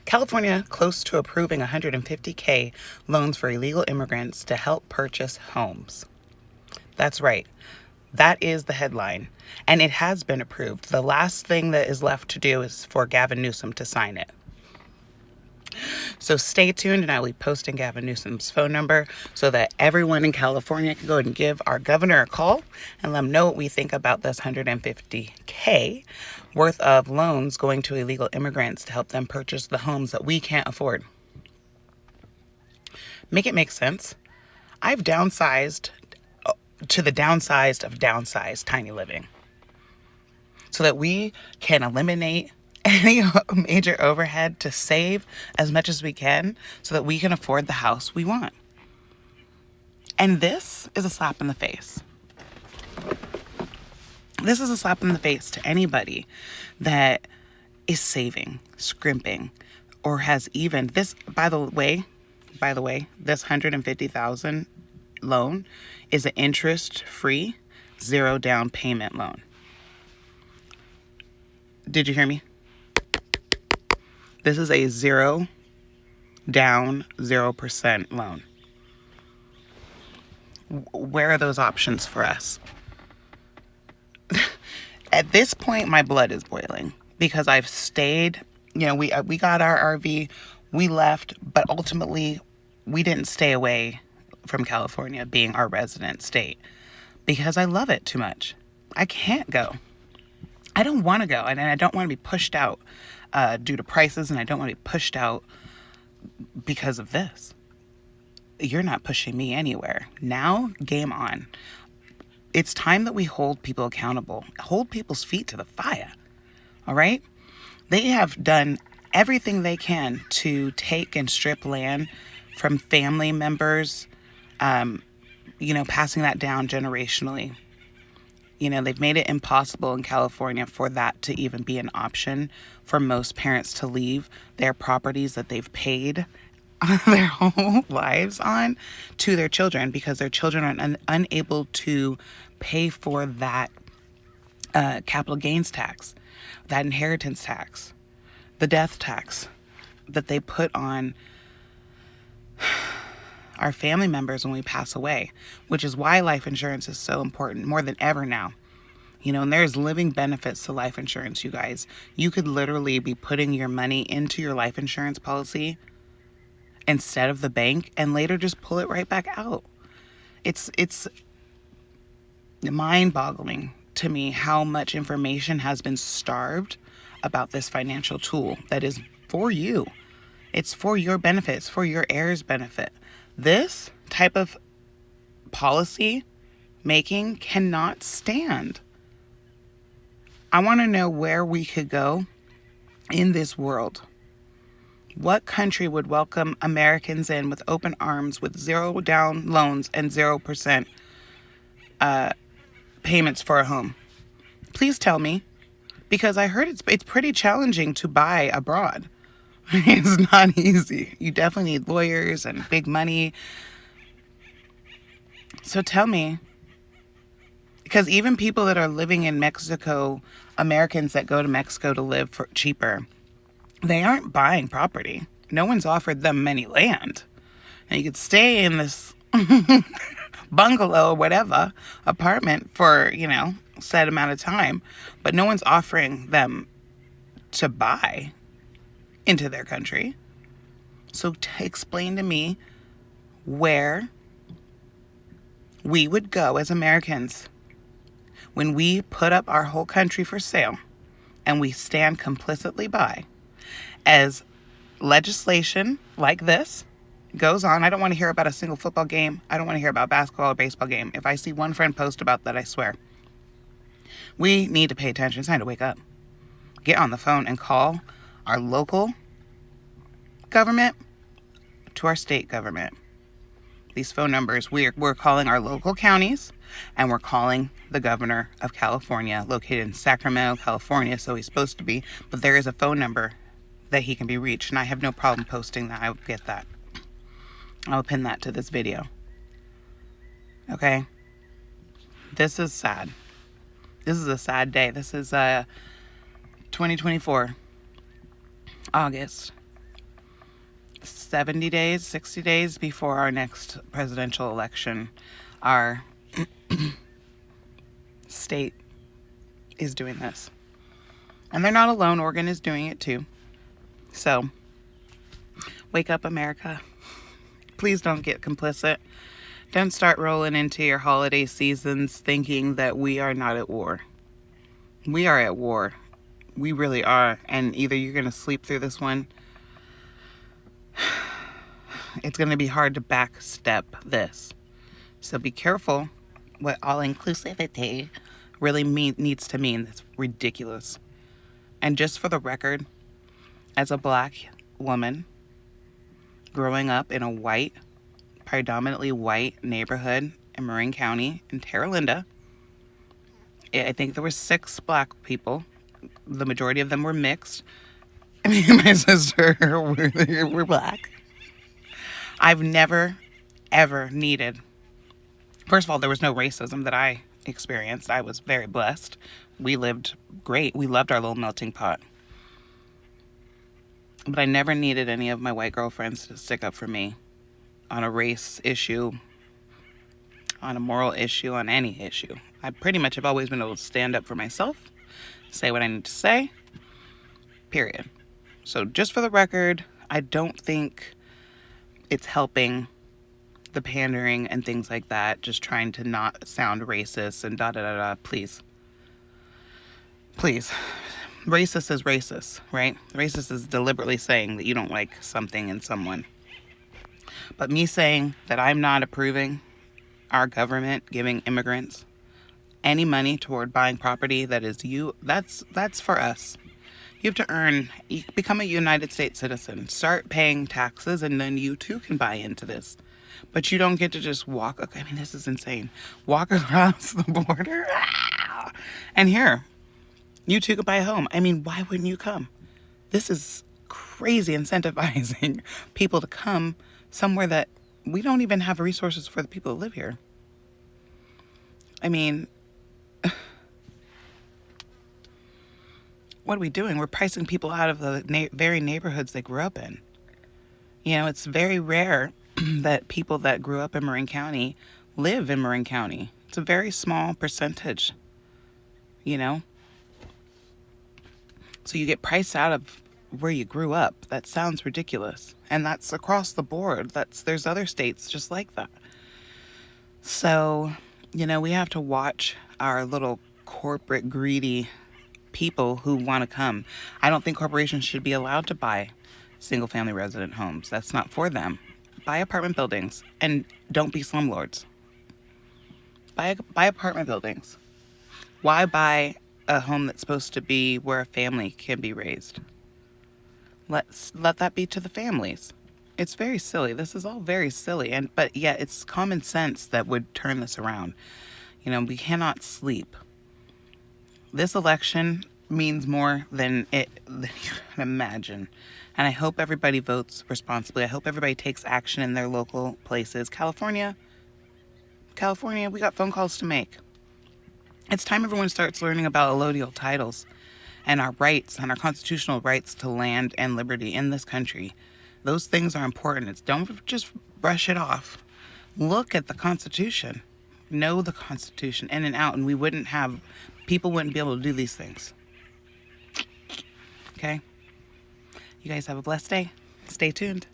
California close to approving 150K loans for illegal immigrants to help purchase homes. That's right. That is the headline. And it has been approved. The last thing that is left to do is for Gavin Newsom to sign it. So stay tuned, and I will be posting Gavin Newsom's phone number so that everyone in California can go and give our governor a call and let him know what we think about this 150K worth of loans going to illegal immigrants to help them purchase the homes that we can't afford. Make it make sense. I've downsized to the downsized of downsized tiny living so that we can eliminate any major overhead to save as much as we can so that we can afford the house we want. And this is a slap in the face. This is a slap in the face to anybody that is saving, scrimping, or has even this, by the way, this $150,000 loan is an interest-free, zero down payment loan. Did you hear me? This is a zero down, 0% loan. Where are those options for us? At this point, my blood is boiling because I've stayed, we got our RV, we left, but ultimately we didn't stay away from California being our resident state because I love it too much. I can't go. I don't want to go, and I don't want to be pushed out due to prices, and I don't want to be pushed out because of this. You're not pushing me anywhere. Now, game on. It's time that we hold people accountable, hold people's feet to the fire, all right? They have done everything they can to take and strip land from family members, passing that down generationally. They've made it impossible in California for that to even be an option for most parents to leave their properties that they've paid their whole lives on to their children because their children are unable to pay for that capital gains tax, that inheritance tax, the death tax that they put on our family members when we pass away, which is why life insurance is so important more than ever now. And there's living benefits to life insurance, you guys. You could literally be putting your money into your life insurance policy instead of the bank and later just pull it right back out. It's mind-boggling to me how much information has been starved about this financial tool that is for you. It's for your benefit. It's for your heirs' benefit. This type of policy making cannot stand. I want to know where we could go in this world. What country would welcome Americans in with open arms, with zero down loans and 0% payments for a home? Please tell me, because I heard it's pretty challenging to buy abroad. It's not easy. You definitely need lawyers and big money. So tell me, because even people that are living in Mexico, Americans that go to Mexico to live for cheaper, they aren't buying property. No one's offered them any land. And you could stay in this bungalow or whatever, apartment for, set amount of time, but no one's offering them to buy into their country. So explain to me where we would go as Americans when we put up our whole country for sale and we stand complicitly by as legislation like this goes on. I don't want to hear about a single football game. I don't want to hear about a basketball or baseball game. If I see one friend post about that, I swear. We need to pay attention. It's time to wake up. Get on the phone and call our local government to our state government. These phone numbers, we're calling our local counties, and we're calling the governor of California, located in Sacramento, California, so he's supposed to be, but there is a phone number that he can be reached, and I have no problem posting that. I will get that. I'll pin that to this video. Okay? This is sad. This is a sad day. This is 2024, August. 70 days, 60 days before our next presidential election, our state is doing this. And they're not alone. Oregon is doing it too. So, wake up, America. Please don't get complicit. Don't start rolling into your holiday seasons thinking that we are not at war. We are at war. We really are. And either you're going to sleep through this one. It's going to be hard to backstep this. So be careful what all inclusivity really needs to mean. That's ridiculous. And just for the record, as a black woman growing up in a white, predominantly white neighborhood in Marin County in Terra Linda, I think there were 6 black people. The majority of them were mixed. Me and my sister were black. I've never, ever needed... First of all, there was no racism that I experienced. I was very blessed. We lived great. We loved our little melting pot. But I never needed any of my white girlfriends to stick up for me on a race issue, on a moral issue, on any issue. I pretty much have always been able to stand up for myself, say what I need to say, period. So just for the record, I don't think it's helping the pandering and things like that, just trying to not sound racist and da-da-da-da. Please. Racist is racist, right? Racist is deliberately saying that you don't like something in someone. But me saying that I'm not approving our government giving immigrants any money toward buying property that is that's for us. You have to become a United States citizen, start paying taxes, and then you too can buy into this. But you don't get to just walk, I mean, this is insane. Walk across the border, and here, you too can buy a home. I mean, why wouldn't you come? This is crazy incentivizing people to come somewhere that we don't even have resources for the people who live here. I mean, what are we doing? We're pricing people out of the very neighborhoods they grew up in. You know, it's very rare that people that grew up in Marin County live in Marin County. It's a very small percentage, you know? So you get priced out of where you grew up. That sounds ridiculous. And that's across the board. There's other states just like that. So, you know, we have to watch our little corporate greedy people who want to come. I don't think corporations should be allowed to buy single family resident homes. That's not for them. Buy apartment buildings and don't be slumlords. Buy apartment buildings. Why buy a home that's supposed to be where a family can be raised? Let that be to the families. It's very silly. This is all very silly, but yet it's common sense that would turn this around. You know, we cannot sleep. This election means more than you can imagine. And I hope everybody votes responsibly. I hope everybody takes action in their local places. California, we got phone calls to make. It's time everyone starts learning about allodial titles and our rights and our constitutional rights to land and liberty in this country. Those things are important. Don't just brush it off. Look at the Constitution. Know the Constitution in and out, and people wouldn't be able to do these things. Okay? You guys have a blessed day. Stay tuned.